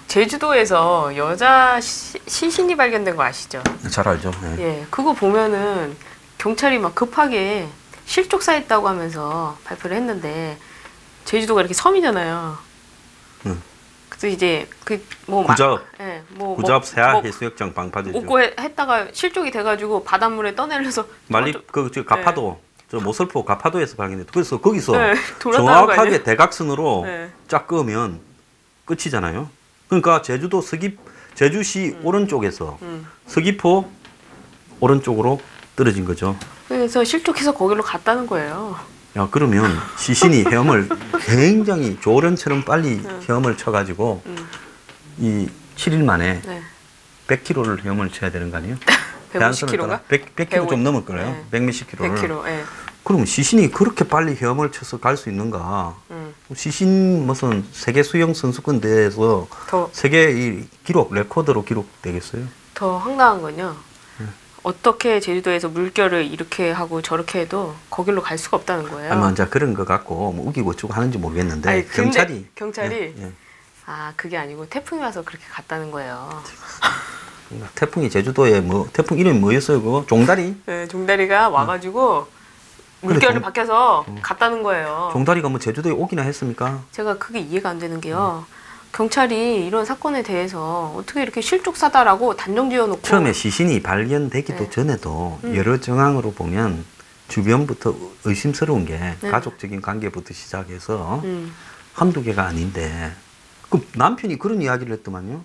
제주도에서 여자 시신이 발견된 거 아시죠? 잘 알죠. 네. 예, 그거 보면은 경찰이 막 급하게 실족사했다고 하면서 발표를 했는데 제주도가 이렇게 섬이잖아요. 그래서 이제 그뭐 구자읍, 예, 구자읍 세아 해수욕장 방파제죠. 옥고 했다가 실족이 돼가지고 바닷물에 떠내려서 말리 저 가파도 저 모슬포 가파도에서 발견됐다. 그래서 거기서 돌았다는 거 정확하게 아니에요? 대각선으로 네. 쫙 그으면 끝이잖아요. 그러니까 제주도 제주시 오른쪽에서 서귀포 오른쪽으로 떨어진 거죠. 그래서 실족해서 거기로 갔다는 거예요. 야 그러면 시신이 헤엄을 굉장히 조련처럼 빨리 헤엄을 쳐가지고 이 7일 만에 네. 100km를 헤엄을 쳐야 되는 거 아니에요? 150km가? 100km 좀 넘을 거예요. 네. 100몇십 킬로를. 100km. 예. 그러면 시신이 그렇게 빨리 헤엄을 쳐서 갈 수 있는가? 시신 무슨 세계 수영 선수권 대회에서 세계 이 기록 레코드로 기록되겠어요? 더 황당한 건요. 어떻게 제주도에서 물결을 이렇게 하고 저렇게 해도 거길로 갈 수가 없다는 거예요. 아마 이제 그런 거 갖고 뭐 우기고 어쩌고 하는지 모르겠는데 아니, 근데 경찰이 예. 아 그게 아니고 태풍이 와서 그렇게 갔다는 거예요. 태풍이 제주도에 뭐 태풍 이름이 뭐였어요? 그거 종다리? 네, 종다리가 와가지고 물결을 바뀌어서 갔다는 거예요. 종다리가 뭐 제주도에 오기나 했습니까? 제가 그게 이해가 안 되는 게요. 경찰이 이런 사건에 대해서 어떻게 이렇게 실족사다라고 단정 지어놓고 처음에 시신이 발견되기도 네. 전에도 여러 정황으로 보면 주변부터 의심스러운 게 가족적인 관계부터 시작해서 한두 개가 아닌데 그 남편이 그런 이야기를 했더만요.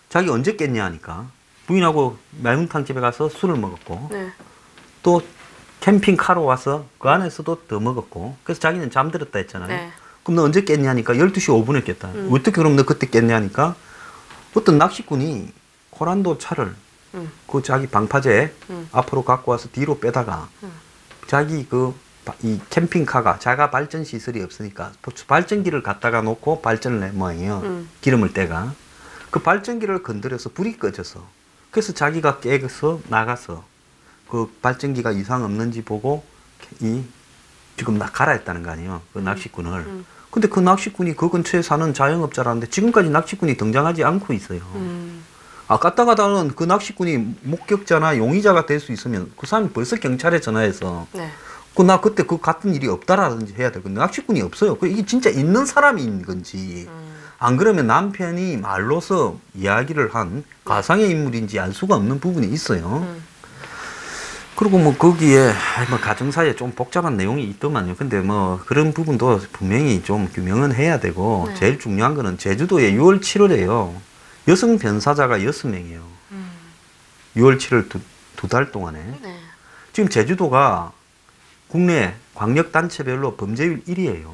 자기 언제 깼냐 하니까 부인하고 매운탕 집에 가서 술을 먹었고 네. 또 캠핑카로 와서 그 안에서도 더 먹었고 그래서 자기는 잠들었다 했잖아요. 네. 그럼 너 언제 깼냐니까 12시 5분에 깼다. 어떻게 그럼 너 그때 깼냐니까 어떤 낚시꾼이 코란도 차를 그 자기 방파제 앞으로 갖고 와서 뒤로 빼다가 자기 이 캠핑카가 자가 발전 시설이 없으니까 발전기를 갖다가 놓고 발전을 해 모양이에요. 기름을 떼가 그 발전기를 건드려서 불이 꺼져서 그래서 자기가 깨서 나가서 그 발전기가 이상 없는지 보고 지금 갈아했다는 거 아니에요. 그 낚시꾼을. 근데 그 낚시꾼이 그 근처에 사는 자영업자라는데 지금까지 낚시꾼이 등장하지 않고 있어요. 아, 까딱하다는 그 낚시꾼이 목격자나 용의자가 될 수 있으면 그 사람이 벌써 경찰에 전화해서 네. 나 그때 그 같은 일이 없다라든지 해야 될 건데 낚시꾼이 없어요. 이게 진짜 있는 사람인 건지 안 그러면 남편이 말로서 이야기를 한 가상의 인물인지 알 수가 없는 부분이 있어요. 그리고 뭐 거기에 뭐 가정사에 좀 복잡한 내용이 있더만요. 근데 뭐 그런 부분도 분명히 좀 규명은 해야 되고 제일 중요한 거는 제주도에 6월 7월에요. 여성 변사자가 6명이에요. 6월 7월 두 달 동안에. 네. 지금 제주도가 국내 광역단체별로 범죄율 1위예요.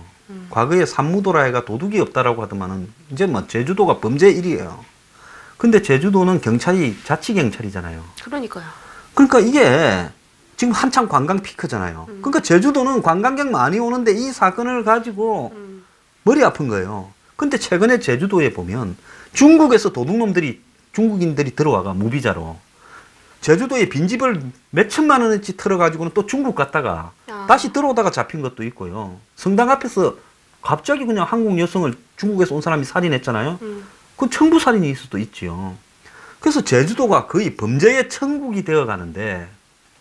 과거에 산무도라해가 도둑이 없다라고 하더만은 이제 뭐 제주도가 범죄 1위예요. 근데 제주도는 경찰이 자치경찰이잖아요. 그러니까요. 그러니까 이게 지금 한창 관광 피크잖아요. 그러니까 제주도는 관광객 많이 오는데 이 사건을 가지고 머리 아픈 거예요. 근데 최근에 제주도에 보면 중국에서 중국인들이 들어와가 무비자로 제주도에 빈집을 몇 천만 원어치 털어가지고는 또 중국 갔다가 다시 들어오다가 잡힌 것도 있고요. 성당 앞에서 갑자기 그냥 한국 여성을 중국에서 온 사람이 살인했잖아요. 그 청부살인이 있을 수도 있지요. 그래서 제주도가 거의 범죄의 천국이 되어 가는데,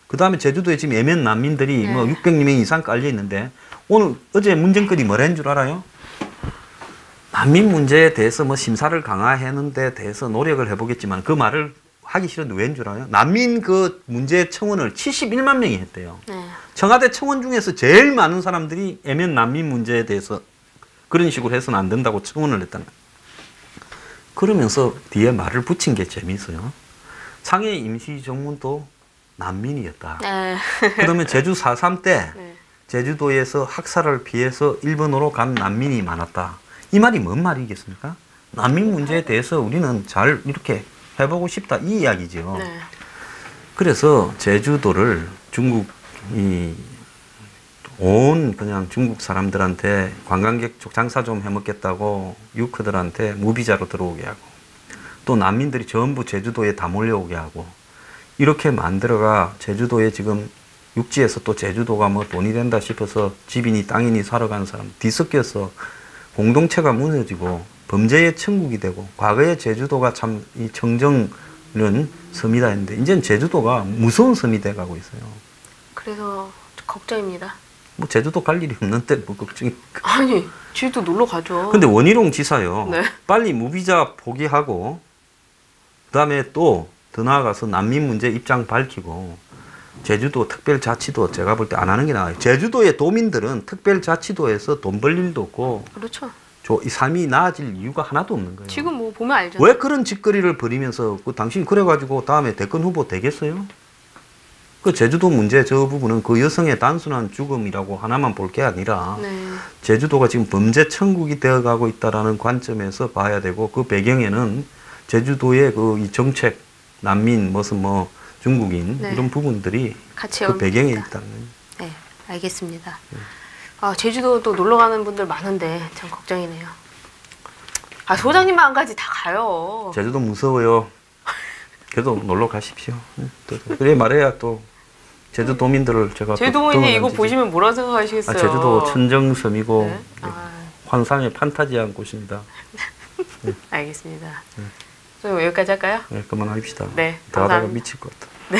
그 다음에 제주도에 지금 예멘 난민들이 뭐 600명 이상 깔려 있는데, 어제 문정권이 뭐라는 줄 알아요? 난민 문제에 대해서 뭐 심사를 강화하는 데 대해서 노력을 해보겠지만 그 말을 하기 싫은데 왜인 줄 알아요? 난민 그 문제 청원을 71만 명이 했대요. 청와대 청원 중에서 제일 많은 사람들이 예멘 난민 문제에 대해서 그런 식으로 해서는 안 된다고 청원을 했다는 거예요. 그러면서 뒤에 말을 붙인 게 재미있어요. 상해 임시정부도 난민이었다. 그러면 제주 4.3 때 제주도에서 학살을 피해서 일본으로 간 난민이 많았다. 이 말이 뭔 말이겠습니까? 난민 문제에 대해서 우리는 잘 이렇게 해보고 싶다 이 이야기죠. 그래서 제주도를 중국이 그냥 중국 사람들한테 관광객 쪽 장사 좀 해먹겠다고 유크들한테 무비자로 들어오게 하고, 또 난민들이 전부 제주도에 다 몰려오게 하고, 이렇게 만들어가 제주도에 지금 육지에서 또 제주도가 뭐 돈이 된다 싶어서 집이니 땅이니 사러 가는 사람 뒤섞여서 공동체가 무너지고 범죄의 천국이 되고, 과거에 제주도가 참 이 청정은 섬이다 했는데 이제는 제주도가 무서운 섬이 돼가고 있어요. 그래서 걱정입니다. 뭐 제주도 갈 일이 없는데 뭐 걱정이. 아니, 제주도 놀러 가죠. 근데 원희룡 지사요. 빨리 무비자 포기하고 그다음에 또 더 나아가서 난민 문제 입장 밝히고, 제주도 특별자치도 제가 볼 때 안 하는 게 나아요. 제주도의 도민들은 특별자치도에서 돈 벌 일도 없고, 그렇죠. 이 삶이 나아질 이유가 하나도 없는 거예요. 지금 뭐 보면 알죠. 왜 그런 짓거리를 벌이면서 당신 그래가지고 다음에 대권 후보 되겠어요? 그 제주도 문제 저 부분은 그 여성의 단순한 죽음이라고 하나만 볼 게 아니라 제주도가 지금 범죄 천국이 되어가고 있다라는 관점에서 봐야 되고, 그 배경에는 제주도의 그 이 정책, 난민, 무슨 뭐 중국인 이런 부분들이 같이 그 배경에 있다는 거예요. 네, 알겠습니다. 제주도 또 놀러 가는 분들 많은데 참 걱정이네요. 소장님만 안 가지 다 가요. 제주도 무서워요. 그래도 놀러 가십시오. 그래 말해야 또 제주도민들을 제가 제주도민이 이거 보시면 뭐라 생각하시겠어요? 제주도 천정섬이고 환상의 판타지한 곳입니다. 알겠습니다. 좀 여기까지 할까요? 네, 그만합시다. 네, 더 하다가 감사합니다. 미칠 것 같아. 네.